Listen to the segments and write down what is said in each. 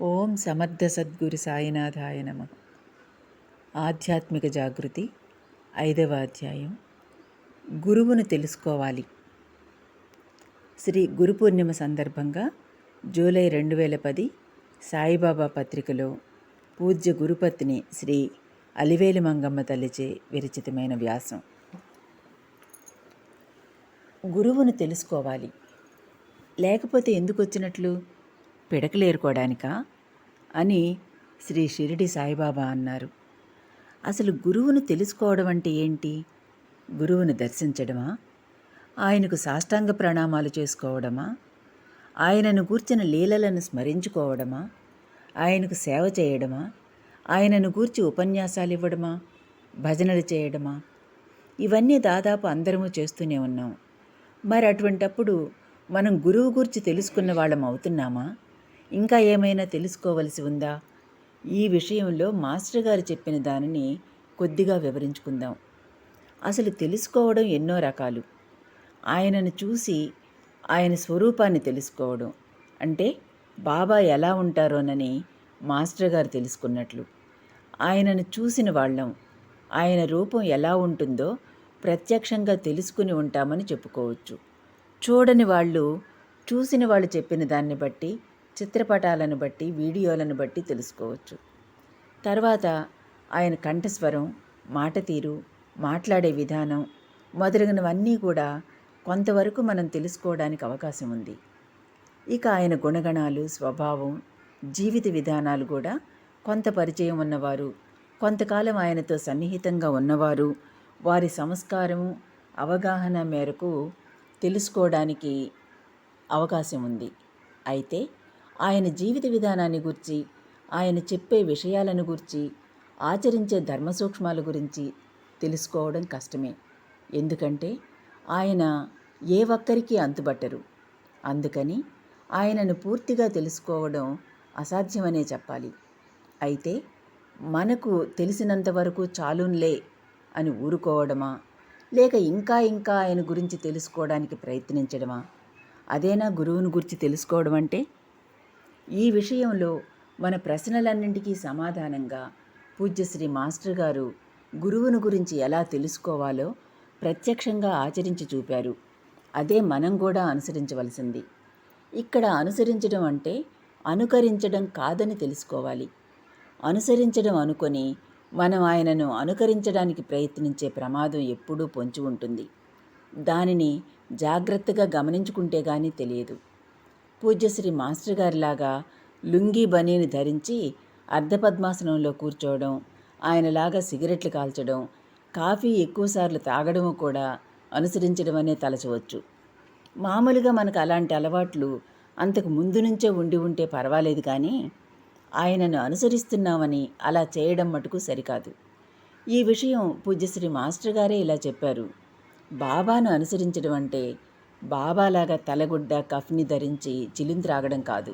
ఓం సమర్థ సద్గురు సాయినాథాయ నమ. ఆధ్యాత్మిక జాగృతి 5వ అధ్యాయం. గురువును తెలుసుకోవాలి. శ్రీ గురు పూర్ణిమ సందర్భంగా జూలై 2010 సాయిబాబా పత్రికలో పూజ్య గురుపత్ని శ్రీ అలివేలి మంగమ్మ తల్లిచే విరచితమైన వ్యాసం. గురువును తెలుసుకోవాలి. లేకపోతే ఎందుకు వచ్చినట్లు? పిడకలేరుకోవడానికా అని శ్రీ షిరిడి సాయిబాబా అన్నారు. అసలు గురువును తెలుసుకోవడం అంటే ఏంటి? గురువును దర్శించడమా? ఆయనకు సాష్టాంగ ప్రణామాలు చేసుకోవడమా? ఆయనను గూర్చిన లీలలను స్మరించుకోవడమా? ఆయనకు సేవ చేయడమా? ఆయనను గూర్చి ఉపన్యాసాలు ఇవ్వడమా? భజనలు చేయడమా? ఇవన్నీ దాదాపు అందరము చేస్తూనే ఉన్నాం. మరి అటువంటప్పుడు మనం గురువు గురించి తెలుసుకున్న వాళ్ళం అవుతున్నామా? ఇంకా ఏమైనా తెలుసుకోవలసి ఉందా? ఈ విషయంలో మాస్టర్ గారు చెప్పిన దానిని కొద్దిగా వివరించుకుందాం. అసలు తెలుసుకోవడం ఎన్నో రకాలు. ఆయనను చూసి ఆయన స్వరూపాన్ని తెలుసుకోవడం అంటే బాబా ఎలా ఉంటారోనని మాస్టర్ గారు తెలుసుకున్నట్లు. ఆయనను చూసిన వాళ్ళం ఆయన రూపం ఎలా ఉంటుందో ప్రత్యక్షంగా తెలుసుకుని ఉంటామని చెప్పుకోవచ్చు. చూడని వాళ్ళు చూసిన వాళ్ళు చెప్పిన దాన్ని బట్టి, చిత్రపటాలను బట్టి, వీడియోలను బట్టి తెలుసుకోవచ్చు. తర్వాత ఆయన కంఠస్వరం, మాట తీరు, మాట్లాడే విధానం మొదలగునవన్నీ కూడా కొంతవరకు మనం తెలుసుకోవడానికి అవకాశం ఉంది. ఇక ఆయన గుణగణాలు, స్వభావం, జీవిత విధానాలు కూడా కొంత పరిచయం ఉన్నవారు, కొంతకాలం ఆయనతో సన్నిహితంగా ఉన్నవారు వారి సంస్కారం, అవగాహన మేరకు తెలుసుకోవడానికి అవకాశం ఉంది. అయితే ఆయన జీవిత విధానాన్ని గురించి, ఆయన చెప్పే విషయాలను గురించి, ఆచరించే ధర్మ సూక్ష్మాల గురించి తెలుసుకోవడం కష్టమే. ఎందుకంటే ఆయన ఏ ఒక్కరికి అంతుబట్టరు. అందుకని ఆయనను పూర్తిగా తెలుసుకోవడం అసాధ్యమనే చెప్పాలి. అయితే మనకు తెలిసినంతవరకు చాలున్లే అని ఊరుకోవడమా, లేక ఇంకా ఆయన గురించి తెలుసుకోవడానికి ప్రయత్నించడమా? అదేనా గురువుని గురించి తెలుసుకోవడం అంటే? ఈ విషయంలో మన ప్రశ్నలన్నింటికీ సమాధానంగా పూజ్యశ్రీ మాస్టర్ గారు గురువుని గురించి ఎలా తెలుసుకోవాలో ప్రత్యక్షంగా ఆచరించి చూపారు. అదే మనం కూడా అనుసరించవలసింది. ఇక్కడ అనుసరించడం అంటే అనుకరించడం కాదని తెలుసుకోవాలి. అనుసరించడం అనుకొని మనం ఆయనను అనుకరించడానికి ప్రయత్నించే ప్రమాదం ఎప్పుడూ పొంచి ఉంటుంది. దానిని జాగ్రత్తగా గమనించుకుంటే గానీ తెలియదు. పూజ్యశ్రీ మాస్టర్ గారిలాగా లుంగీ బనీని ధరించి అర్ధపద్మాసనంలో కూర్చోవడం, ఆయనలాగా సిగరెట్లు కాల్చడం, కాఫీ ఎక్కువసార్లు తాగడం కూడా అనుసరించడం అనే తలచవచ్చు. మామూలుగా మనకు అలాంటి అలవాట్లు అంతకు ముందు నుంచే ఉంటే పర్వాలేదు, కానీ ఆయనను అనుసరిస్తున్నామని అలా చేయడం మటుకు సరికాదు. ఈ విషయం పూజ్యశ్రీ మాస్టర్ గారే ఇలా చెప్పారు. బాబాను అనుసరించడం అంటే బాబాలాగా తలగుడ్డ, కఫ్ని ధరించి చిలుంత్రాగడం కాదు.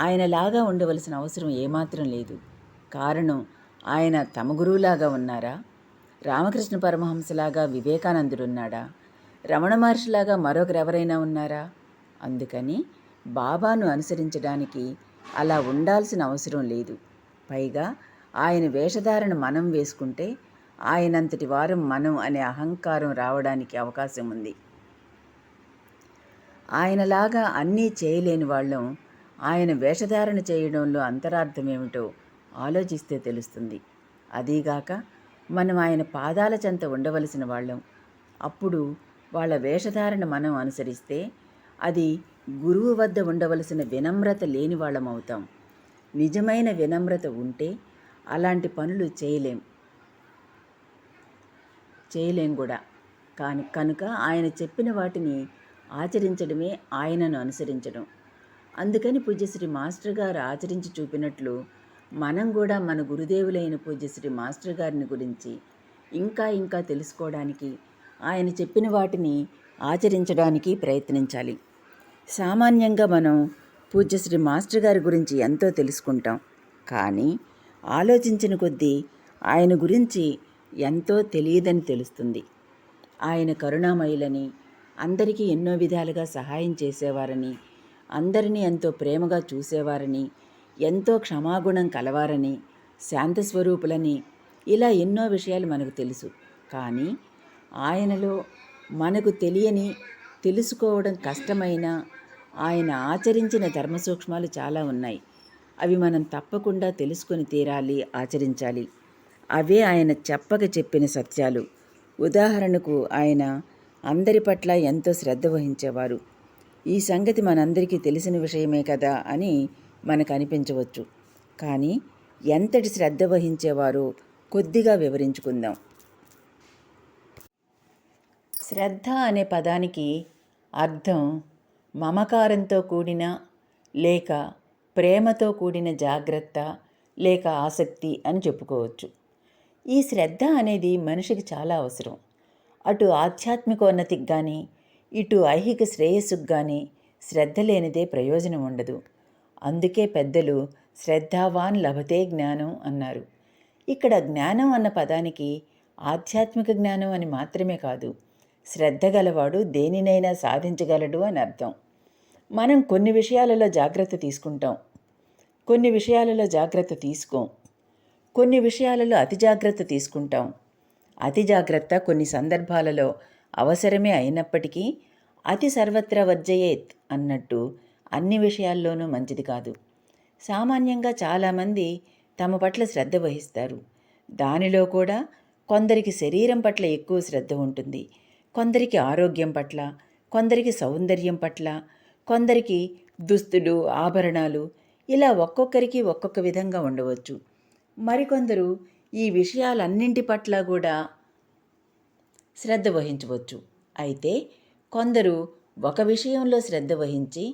ఆయనలాగా ఉండవలసిన అవసరం ఏమాత్రం లేదు. కారణం ఆయన తమ గురువులాగా ఉన్నారా? రామకృష్ణ పరమహంసలాగా వివేకానందుడున్నాడా? రమణ మహర్షిలాగా మరొకరెవరైనా ఉన్నారా? అందుకని బాబాను అనుసరించడానికి అలా ఉండాల్సిన అవసరం లేదు. పైగా ఆయన వేషధారణ మనం వేసుకుంటే ఆయనంతటి వారం మనం అనే అహంకారం రావడానికి అవకాశం ఉంది. ఆయనలాగా అన్నీ చేయలేని వాళ్ళం ఆయన వేషధారణ చేయడంలో అంతరార్థం ఏమిటో ఆలోచిస్తే తెలుస్తుంది. అదీగాక మనం ఆయన పాదాల చెంత ఉండవలసిన వాళ్ళం. అప్పుడు వాళ్ళ వేషధారణ మనం అనుసరిస్తే అది గురువు వద్ద ఉండవలసిన వినమ్రత లేని వాళ్ళం అవుతాం. నిజమైన వినమ్రత ఉంటే అలాంటి పనులు చేయలేం కూడా. కనుక ఆయన చెప్పిన వాటిని ఆచరించడమే ఆయనను అనుసరించడం. అందుకని పూజ్యశ్రీ మాస్టర్ గారు ఆచరించి చూపినట్లు మనం కూడా మన గురుదేవులైన పూజ్యశ్రీ మాస్టర్ గారిని గురించి ఇంకా తెలుసుకోవడానికి, ఆయన చెప్పిన వాటిని ఆచరించడానికి ప్రయత్నించాలి. సామాన్యంగా మనం పూజ్యశ్రీ మాస్టర్ గారి గురించి ఎంతో తెలుసుకుంటాం, కానీ ఆలోచించిన కొద్దీ ఆయన గురించి ఎంతో తెలియదని తెలుస్తుంది. ఆయన కరుణామయులని, అందరికీ ఎన్నో విధాలుగా సహాయం చేసేవారని, అందరినీ ఎంతో ప్రేమగా చూసేవారని, ఎంతో క్షమాగుణం కలవారని, శాంతస్వరూపులని, ఇలా ఎన్నో విషయాలు మనకు తెలుసు. కానీ ఆయనలో మనకు తెలియని, తెలుసుకోవడం కష్టమైన, ఆయన ఆచరించిన ధర్మ సూక్ష్మాలు చాలా ఉన్నాయి. అవి మనం తప్పకుండా తెలుసుకొని తీరాలి, ఆచరించాలి. అవే ఆయన చెప్పక చెప్పిన సత్యాలు. ఉదాహరణకు ఆయన అందరి పట్ల ఎంతో శ్రద్ధ వహించేవారు. ఈ సంగతి మనందరికీ తెలిసిన విషయమే కదా అని మనకు అనిపించవచ్చు. కానీ ఎంతటి శ్రద్ధ వహించేవారో కొద్దిగా వివరించుకుందాం. శ్రద్ధ అనే పదానికి అర్థం మమకారంతో కూడిన లేక ప్రేమతో కూడిన జాగ్రత్త లేక ఆసక్తి అని చెప్పుకోవచ్చు. ఈ శ్రద్ధ అనేది మనిషికి చాలా అవసరం. అటు ఆధ్యాత్మికోన్నతికి కానీ, ఇటు ఐహిక శ్రేయస్సుకు కానీ శ్రద్ధ లేనిదే ప్రయోజనం ఉండదు. అందుకే పెద్దలు శ్రద్ధావాన్ లభతే జ్ఞానం అన్నారు. ఇక్కడ జ్ఞానం అన్న పదానికి ఆధ్యాత్మిక జ్ఞానం అని మాత్రమే కాదు, శ్రద్ధ గలవాడు దేనినైనా సాధించగలడు అని అర్థం. మనం కొన్ని విషయాలలో జాగ్రత్త తీసుకుంటాం, కొన్ని విషయాలలో జాగ్రత్త తీసుకోం, కొన్ని విషయాలలో అతి జాగ్రత్త తీసుకుంటాం. అతి జాగ్రత్త కొన్ని సందర్భాలలో అవసరమే అయినప్పటికీ అతి సర్వత్రా వర్జయేత్ అన్నట్టు అన్ని విషయాల్లోనూ మంచిది కాదు. సామాన్యంగా చాలామంది తమ పట్ల శ్రద్ధ వహిస్తారు. దానిలో కూడా కొందరికి శరీరం పట్ల ఎక్కువ శ్రద్ధ ఉంటుంది, కొందరికి ఆరోగ్యం పట్ల, కొందరికి సౌందర్యం పట్ల, కొందరికి దుస్తులు, ఆభరణాలు, ఇలా ఒక్కొక్కరికి ఒక్కొక్క విధంగా ఉండవచ్చు. మరికొందరు ఈ విషయాలన్నింటి పట్ల కూడా శ్రద్ధ వహించవచ్చు. అయితే కొందరు ఒక విషయంలో శ్రద్ధ వహించి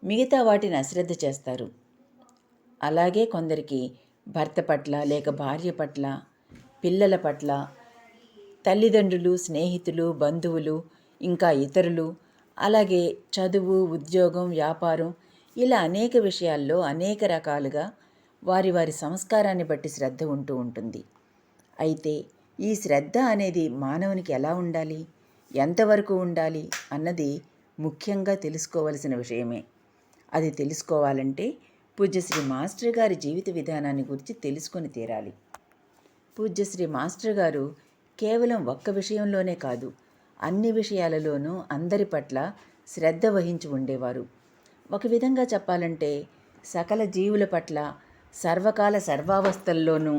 మిగతా వాటిని అశ్రద్ధ చేస్తారు. అలాగే కొందరికి భర్త పట్ల లేక భార్య పట్ల, పిల్లల పట్ల, తల్లిదండ్రులు, స్నేహితులు, బంధువులు, ఇంకా ఇతరులు, అలాగే చదువు, ఉద్యోగం, వ్యాపారం, ఇలా అనేక విషయాల్లో అనేక రకాలుగా వారి వారి సంస్కారాన్ని బట్టి శ్రద్ధ ఉంటూ ఉంటుంది. అయితే ఈ శ్రద్ధ అనేది మానవునికి ఎలా ఉండాలి, ఎంతవరకు ఉండాలి అన్నది ముఖ్యంగా తెలుసుకోవలసిన విషయమే. అది తెలుసుకోవాలంటే పూజ్యశ్రీ మాస్టర్ గారి జీవిత విధానాన్ని గురించి తెలుసుకొని తీరాలి. పూజ్యశ్రీ మాస్టర్ గారు కేవలం ఒక్క విషయంలోనే కాదు, అన్ని విషయాలలోనూ అందరి పట్ల శ్రద్ధ వహించి ఉండేవారు. ఒక విధంగా చెప్పాలంటే సకల జీవుల పట్ల సర్వకాల సర్వావస్థల్లోనూ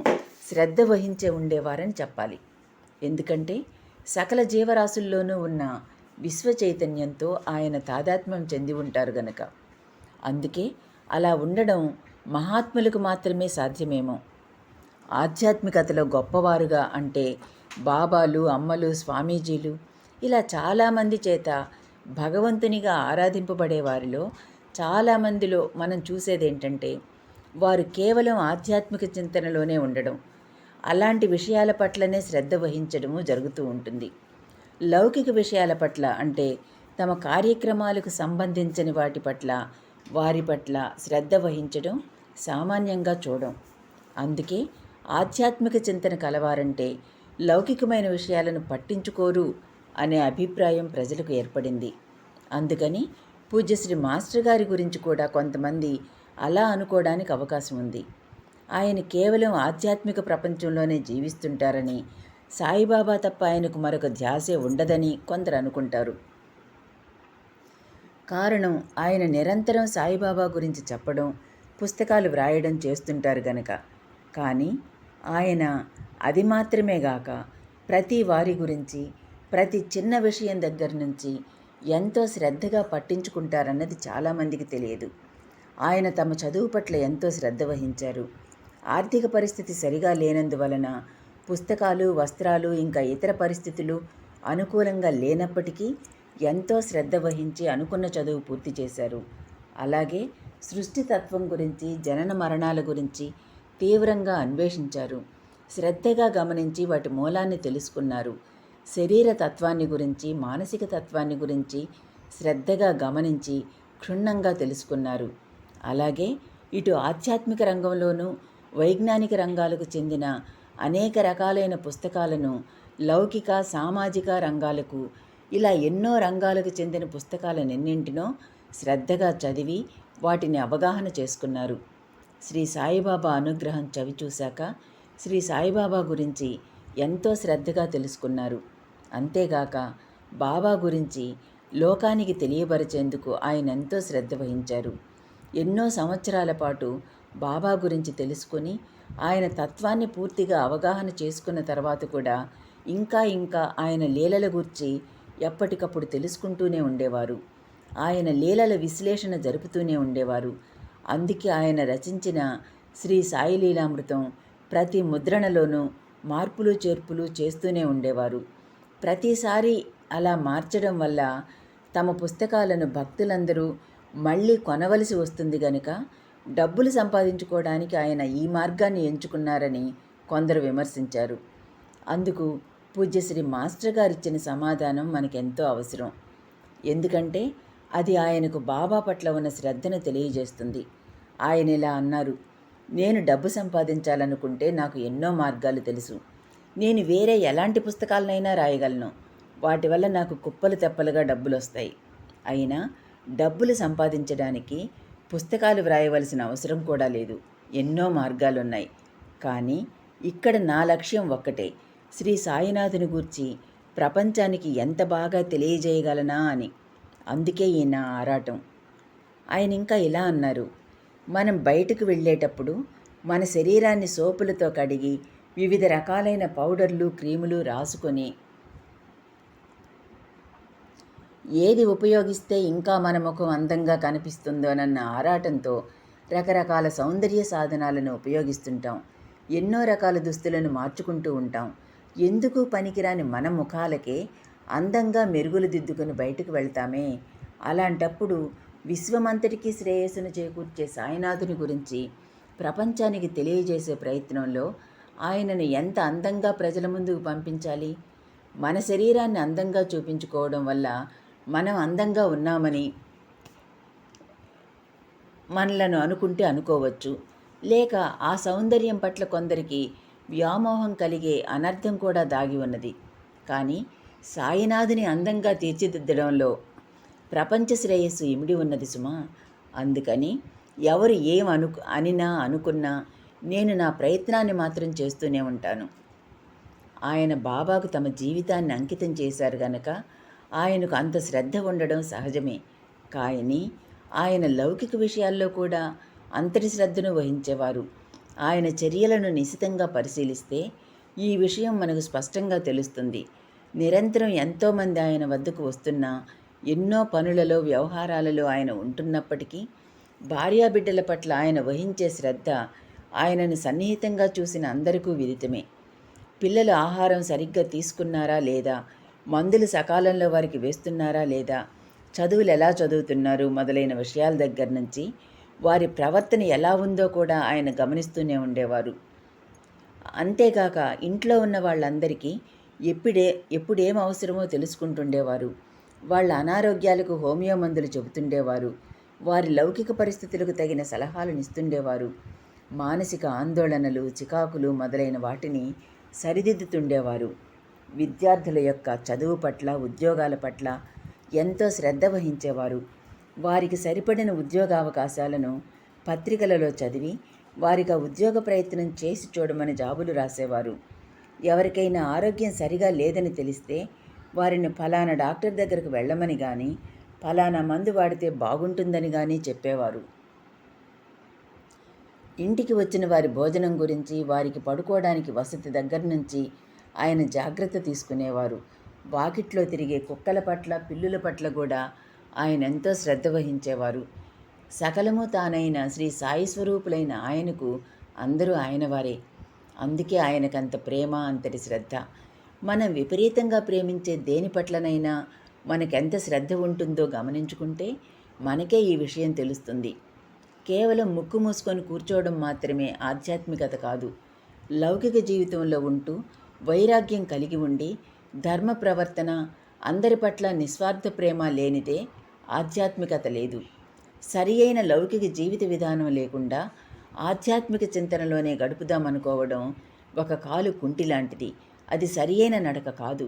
శ్రద్ధ వహించే ఉండేవారని చెప్పాలి. ఎందుకంటే సకల జీవరాశుల్లోనూ ఉన్న విశ్వ చైతన్యంతో ఆయన తాదాత్మ్యం చెంది ఉంటారు గనక. అందుకే అలా ఉండడం మహాత్ములకు మాత్రమే సాధ్యమేమో. ఆధ్యాత్మికతలో గొప్పవారుగా అంటే బాబాలు, అమ్మలు, స్వామీజీలు, ఇలా చాలామంది చేత భగవంతునిగా ఆరాధింపబడే వారిలో చాలామందిలో మనం చూసేదేంటంటే వారు కేవలం ఆధ్యాత్మిక చింతనలోనే ఉండడం, అలాంటి విషయాల పట్లనే శ్రద్ధ వహించడము జరుగుతూ ఉంటుంది. లౌకిక విషయాల పట్ల అంటే తమ కార్యక్రమాలకు సంబంధించని వాటి పట్ల, వారి పట్ల శ్రద్ధ వహించడం సామాన్యంగా చూడం. అందుకే ఆధ్యాత్మిక చింతన కలవారంటే లౌకికమైన విషయాలను పట్టించుకోరు అనే అభిప్రాయం ప్రజలకు ఏర్పడింది. అందుకని పూజ్యశ్రీ మాస్టర్ గారి గురించి కూడా కొంతమంది అలా అనుకోవడానికి అవకాశం ఉంది. ఆయన కేవలం ఆధ్యాత్మిక ప్రపంచంలోనే జీవిస్తుంటారని, సాయిబాబా తప్ప ఆయనకు మరొక ధ్యాసే ఉండదని కొందరు అనుకుంటారు. కారణం ఆయన నిరంతరం సాయిబాబా గురించి చెప్పడం, పుస్తకాలు వ్రాయడం చేస్తుంటారు గనక. కానీ ఆయన అది మాత్రమే గాక ప్రతి వారి గురించి, ప్రతి చిన్న విషయం దగ్గర నుంచి ఎంతో శ్రద్ధగా పట్టించుకుంటారన్నది చాలామందికి తెలియదు. ఆయన తమ చదువు పట్ల ఎంతో శ్రద్ధ వహించారు. ఆర్థిక పరిస్థితి సరిగా లేనందువలన పుస్తకాలు, వస్త్రాలు, ఇంకా ఇతర పరిస్థితులు అనుకూలంగా లేనప్పటికీ ఎంతో శ్రద్ధ వహించి అనుకున్న చదువు పూర్తి చేశారు. అలాగే సృష్టి తత్వం గురించి, జనన మరణాల గురించి తీవ్రంగా అన్వేషించారు. శ్రద్ధగా గమనించి వాటి మూలాన్ని తెలుసుకున్నారు. శరీర తత్వాన్ని గురించి, మానసిక తత్వాన్ని గురించి శ్రద్ధగా గమనించి క్షుణ్ణంగా తెలుసుకున్నారు. అలాగే ఇటు ఆధ్యాత్మిక రంగంలోనూ వైజ్ఞానిక రంగాలకు చెందిన అనేక రకాలైన పుస్తకాలను, లౌకిక, సామాజిక రంగాలకు, ఇలా ఎన్నో రంగాలకు చెందిన పుస్తకాలనెన్నింటినో శ్రద్ధగా చదివి వాటిని అవగాహన చేసుకున్నారు. శ్రీ సాయిబాబా అనుగ్రహం చవిచూశాక శ్రీ సాయిబాబా గురించి ఎంతో శ్రద్ధగా తెలుసుకున్నారు. అంతేగాక బాబా గురించి లోకానికి తెలియపరిచేందుకు ఆయన ఎంతో శ్రద్ధ వహించారు. ఎన్నో సంవత్సరాల పాటు బాబా గురించి తెలుసుకొని ఆయన తత్వాన్ని పూర్తిగా అవగాహన చేసుకున్న తర్వాత కూడా ఇంకా ఆయన లీలల గురించి ఎప్పటికప్పుడు తెలుసుకుంటూనే ఉండేవారు. ఆయన లీలల విశ్లేషణ జరుపుతూనే ఉండేవారు. అందుకే ఆయన రచించిన శ్రీ సాయి లీలామృతం ప్రతి ముద్రణలోనూ మార్పులు చేర్పులు చేస్తూనే ఉండేవారు. ప్రతిసారి అలా మార్చడం వల్ల తమ పుస్తకాలను భక్తులందరూ మళ్ళీ కొనవలసి వస్తుంది గనుక డబ్బులు సంపాదించుకోవడానికి ఆయన ఈ మార్గాన్ని ఎంచుకున్నారని కొందరు విమర్శించారు. అందుకు పూజ్యశ్రీ మాస్టర్ గారిచ్చిన సమాధానం మనకెంతో అవసరం. ఎందుకంటే అది ఆయనకు బాబా పట్ల ఉన్న శ్రద్ధను తెలియజేస్తుంది. ఆయన ఇలా అన్నారు, నేను డబ్బు సంపాదించాలనుకుంటే నాకు ఎన్నో మార్గాలు తెలుసు. నేను వేరే ఎలాంటి పుస్తకాలనైనా రాయగలను. వాటి వల్ల నాకు కుప్పలు తెప్పలుగా డబ్బులు వస్తాయి. అయినా డబ్బులు సంపాదించడానికి పుస్తకాలు వ్రాయవలసిన అవసరం కూడా లేదు. ఎన్నో మార్గాలున్నాయి. కానీ ఇక్కడ నా లక్ష్యం ఒక్కటే, శ్రీ సాయినాథుని గూర్చి ప్రపంచానికి ఎంత బాగా తెలియజేయగలనా అని. అందుకే ఈ నా ఆరాటం. ఆయన ఇంకా ఇలా అన్నారు, మనం బయటకు వెళ్ళేటప్పుడు మన శరీరాన్ని సోపులతో కడిగి వివిధ రకాలైన పౌడర్లు క్రీములు రాసుకొని ఏది ఉపయోగిస్తే ఇంకా మన ముఖం అందంగా కనిపిస్తుందోనన్న ఆరాటంతో రకరకాల సౌందర్య సాధనాలను ఉపయోగిస్తుంటాం. ఎన్నో రకాల దుస్తులను మార్చుకుంటూ ఉంటాం. ఎందుకు పనికిరాని మన ముఖాలకే అందంగా మెరుగులు దిద్దుకొని బయటకు వెళ్తామే. అలాంటప్పుడు విశ్వమంతటికీ శ్రేయస్సును చేకూర్చే సాయినాథుని గురించి ప్రపంచానికి తెలియజేసే ప్రయత్నంలో ఆయనను ఎంత అందంగా ప్రజల ముందుకు పంపించాలి. మన శరీరాన్ని అందంగా చూపించుకోవడం వల్ల మనం అందంగా ఉన్నామని మనలను అనుకుంటే అనుకోవచ్చు. లేక ఆ సౌందర్యం పట్ల కొందరికి వ్యామోహం కలిగే అనర్థం కూడా దాగి ఉన్నది. కానీ సాయినాథుని అందంగా తీర్చిదిద్దడంలో ప్రపంచ శ్రేయస్సు ఇమిడి ఉన్నది సుమా. అందుకని ఎవరు అనినా అనుకున్నా నేను నా ప్రయత్నాన్ని మాత్రం చేస్తూనే ఉంటాను. ఆయన బాబాకు తమ జీవితాన్ని అంకితం చేశారు గనక ఆయనకు అంత శ్రద్ధ ఉండడం సహజమే. కానీ ఆయన లౌకిక విషయాల్లో కూడా అంతటి శ్రద్ధను వహించేవారు. ఆయన చర్యలను నిశితంగా పరిశీలిస్తే ఈ విషయం మనకు స్పష్టంగా తెలుస్తుంది. నిరంతరం ఎంతోమంది ఆయన వద్దకు వస్తున్నా, ఎన్నో పనులలో వ్యవహారాలలో ఆయన ఉంటున్నప్పటికీ భార్యాబిడ్డల పట్ల ఆయన వహించే శ్రద్ధ ఆయనను సన్నిహితంగా చూసిన అందరికీ విదితమే. పిల్లలు ఆహారం సరిగ్గా తీసుకున్నారా లేదా, మందులు సకాలంలో వారికి వేస్తున్నారా లేదా, చదువులు ఎలా చదువుతున్నారు మొదలైన విషయాల దగ్గర నుంచి వారి ప్రవర్తన ఎలా ఉందో కూడా ఆయన గమనిస్తూనే ఉండేవారు. అంతేకాక ఇంట్లో ఉన్న వాళ్ళందరికీ ఎప్పుడేం అవసరమో తెలుసుకుంటుండేవారు. వాళ్ళ అనారోగ్యాలకు హోమియో మందులు చెబుతుండేవారు. వారి లౌకిక పరిస్థితులకు తగిన సలహాలను ఇస్తుండేవారు. మానసిక ఆందోళనలు, చికాకులు మొదలైన వాటిని సరిదిద్దుతుండేవారు. విద్యార్థుల యొక్క చదువు పట్ల, ఉద్యోగాల పట్ల ఎంతో శ్రద్ధ వహించేవారు. వారికి సరిపడిన ఉద్యోగావకాశాలను పత్రికలలో చదివి వారికి ఆ ఉద్యోగ ప్రయత్నం చేసి చూడమని జాబులు రాసేవారు. ఎవరికైనా ఆరోగ్యం సరిగా లేదని తెలిస్తే వారిని ఫలానా డాక్టర్ దగ్గరకు వెళ్ళమని కానీ, ఫలానా మందు వాడితే బాగుంటుందని కానీ చెప్పేవారు. ఇంటికి వచ్చిన వారి భోజనం గురించి, వారికి పడుకోవడానికి వసతి దగ్గర నుంచి ఆయన జాగ్రత్త తీసుకునేవారు. వాకిట్లో తిరిగే కుక్కల పట్ల, పిల్లుల పట్ల కూడా ఆయన ఎంతో శ్రద్ధ వహించేవారు. సకలము తానైన శ్రీ సాయి స్వరూపులైన ఆయనకు అందరూ ఆయన వారే. అందుకే ఆయనకంత ప్రేమ, అంతటి శ్రద్ధ. మనం విపరీతంగా ప్రేమించే దేని పట్లనైనా మనకెంత శ్రద్ధ ఉంటుందో గమనించుకుంటే మనకే ఈ విషయం తెలుస్తుంది. కేవలం ముక్కు మూసుకొని కూర్చోవడం మాత్రమే ఆధ్యాత్మికత కాదు. లౌకిక జీవితంలో ఉంటూ వైరాగ్యం కలిగి ఉండి ధర్మ ప్రవర్తన, అందరి పట్ల నిస్వార్థ ప్రేమ లేనిదే ఆధ్యాత్మికత లేదు. సరి అయిన లౌకిక జీవిత విధానం లేకుండా ఆధ్యాత్మిక చింతనలోనే గడుపుదామనుకోవడం ఒక కాలు కుంటి లాంటిది. అది సరి అయిన నడక కాదు.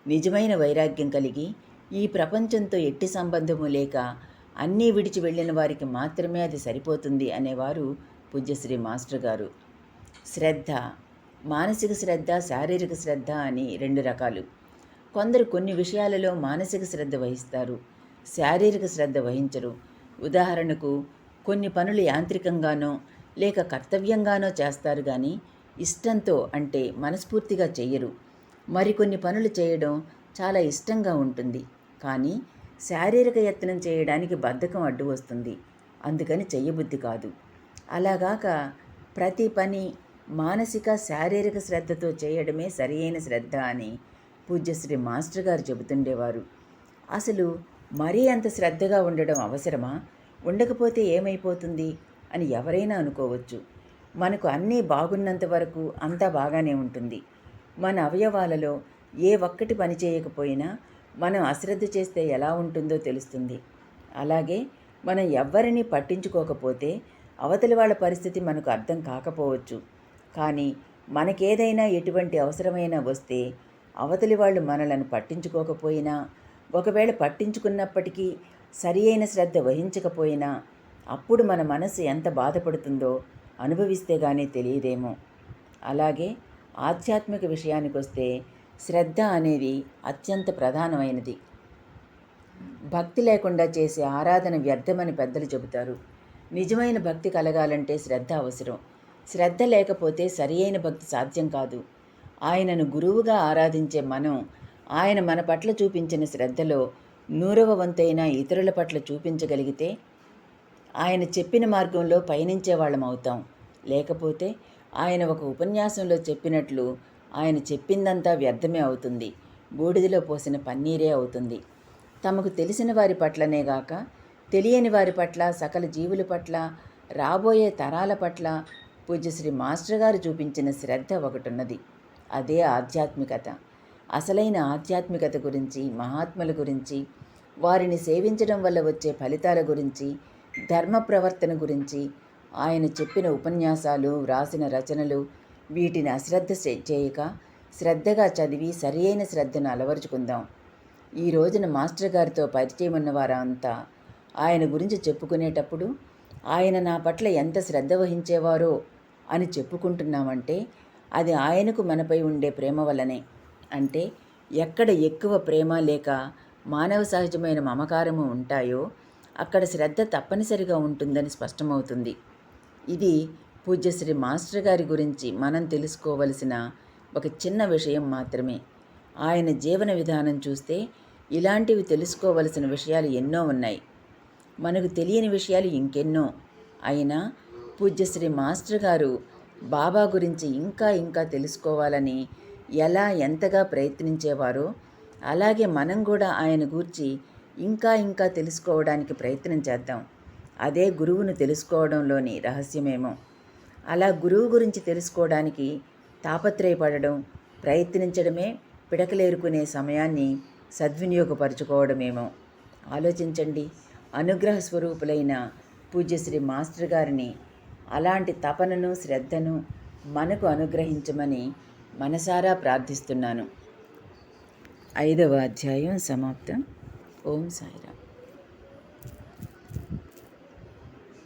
నిజమైన వైరాగ్యం కలిగి ఈ ప్రపంచంతో ఎట్టి సంబంధము లేక అన్నీ విడిచి వెళ్ళిన వారికి మాత్రమే అది సరిపోతుంది అనేవారు పూజ్యశ్రీ మాస్టర్ గారు. శ్రద్ధ, మానసిక శ్రద్ధ, శారీరక శ్రద్ధ అని రెండు రకాలు. కొందరు కొన్ని విషయాలలో మానసిక శ్రద్ధ వహిస్తారు, శారీరక శ్రద్ధ వహించరు. ఉదాహరణకు కొన్ని పనులు యాంత్రికంగానో లేక కర్తవ్యంగానో చేస్తారు కానీ ఇష్టంతో అంటే మనస్ఫూర్తిగా చెయ్యరు. మరికొన్ని పనులు చేయడం చాలా ఇష్టంగా ఉంటుంది, కానీ శారీరక యత్నం చేయడానికి బద్ధకం అడ్డు వస్తుంది, అందుకని చెయ్యబుద్ధి కాదు. అలాగాక ప్రతి పని మానసిక శారీరక శ్రద్ధతో చేయడమే సరియైన శ్రద్ధ అని పూజ్యశ్రీ మాస్టర్ గారు చెబుతుండేవారు. అసలు మరీ అంత శ్రద్ధగా ఉండడం అవసరమా? ఉండకపోతే ఏమైపోతుంది అని ఎవరైనా అనుకోవచ్చు. మనకు అన్నీ బాగున్నంత వరకు అంతా బాగానే ఉంటుంది. మన అవయవాలలో ఏ ఒక్కటి పని చేయకపోయినా మనం అశ్రద్ధ చేస్తే ఎలా ఉంటుందో తెలుస్తుంది. అలాగే మనం ఎవ్వరినీ పట్టించుకోకపోతే అవతలి వాళ్ళ పరిస్థితి మనకు అర్థం కాకపోవచ్చు, కానీ మనకేదైనా ఎటువంటి అవసరమైనా వస్తే అవతలి వాళ్ళు మనలను పట్టించుకోకపోయినా, ఒకవేళ పట్టించుకున్నప్పటికీ సరి అయిన శ్రద్ధ వహించకపోయినా అప్పుడు మన మనసు ఎంత బాధపడుతుందో అనుభవిస్తే కానీ తెలియదేమో. అలాగే ఆధ్యాత్మిక విషయానికొస్తే శ్రద్ధ అనేది అత్యంత ప్రధానమైనది. భక్తి లేకుండా చేసే ఆరాధన వ్యర్థమని పెద్దలు చెబుతారు. నిజమైన భక్తి కలగాలంటే శ్రద్ధ అవసరం. శ్రద్ధ లేకపోతే సరి అయిన భక్తి సాధ్యం కాదు. ఆయనను గురువుగా ఆరాధించే మనం ఆయన మన పట్ల చూపించిన శ్రద్ధలో 100వ వంతైనా ఇతరుల పట్ల చూపించగలిగితే ఆయన చెప్పిన మార్గంలో పయనించే వాళ్ళం అవుతాం. లేకపోతే ఆయన ఒక ఉపన్యాసంలో చెప్పినట్లు ఆయన చెప్పిందంతా వ్యర్థమే అవుతుంది, బూడిదలో పోసిన పన్నీరే అవుతుంది. తమకు తెలిసిన వారి పట్లనే గాక తెలియని వారి పట్ల, సకల జీవుల పట్ల, రాబోయే తరాల పట్ల పూజ్యశ్రీ మాస్టర్ గారు చూపించిన శ్రద్ధ ఒకటున్నది. అదే ఆధ్యాత్మికత. అసలైన ఆధ్యాత్మికత గురించి, మహాత్ముల గురించి, వారిని సేవించడం వల్ల వచ్చే ఫలితాల గురించి, ధర్మ ప్రవర్తన గురించి ఆయన చెప్పిన ఉపన్యాసాలు, వ్రాసిన రచనలు వీటిని అశ్రద్ధ చేయక శ్రద్ధగా చదివి సరి అయిన శ్రద్ధను అలవరుచుకుందాం. ఈ రోజున మాస్టర్ గారితో పరిచయం ఉన్న వారంతా ఆయన గురించి చెప్పుకునేటప్పుడు ఆయన నా పట్ల ఎంత శ్రద్ధ వహించేవారో అని చెప్పుకుంటున్నామంటే అది ఆయనకు మనపై ఉండే ప్రేమ వల్లనే. అంటే ఎక్కడ ఎక్కువ ప్రేమ లేక మానవ సహజమైన మమకారము ఉంటాయో అక్కడ శ్రద్ధ తప్పనిసరిగా ఉంటుందని స్పష్టమవుతుంది. ఇది పూజ్యశ్రీ మాస్టర్ గారి గురించి మనం తెలుసుకోవలసిన ఒక చిన్న విషయం మాత్రమే. ఆయన జీవన విధానం చూస్తే ఇలాంటివి తెలుసుకోవలసిన విషయాలు ఎన్నో ఉన్నాయి. మనకు తెలియని విషయాలు ఇంకెన్నో. అయినా పూజ్యశ్రీ మాస్టర్ గారు బాబా గురించి ఇంకా ఇంకా తెలుసుకోవాలని ఎలా ఎంతగా ప్రయత్నించేవారో అలాగే మనం కూడా ఆయన గూర్చి ఇంకా ఇంకా తెలుసుకోవడానికి ప్రయత్నం చేద్దాం. అదే గురువును తెలుసుకోవడంలోని రహస్యమేమో. అలా గురువు గురించి తెలుసుకోవడానికి తాపత్రయపడడం, ప్రయత్నించడమే పిడకలేరుకునే సమయాన్ని సద్వినియోగపరుచుకోవడమేమో. ఆలోచించండి. అనుగ్రహ స్వరూపులైన పూజ్యశ్రీ మాస్టర్ గారిని అలాంటి తపనను, శ్రద్ధను మనకు అనుగ్రహించమని మనసారా ప్రార్థిస్తున్నాను. 5వ అధ్యాయం సమాప్తం. ఓం సాయిరామ్.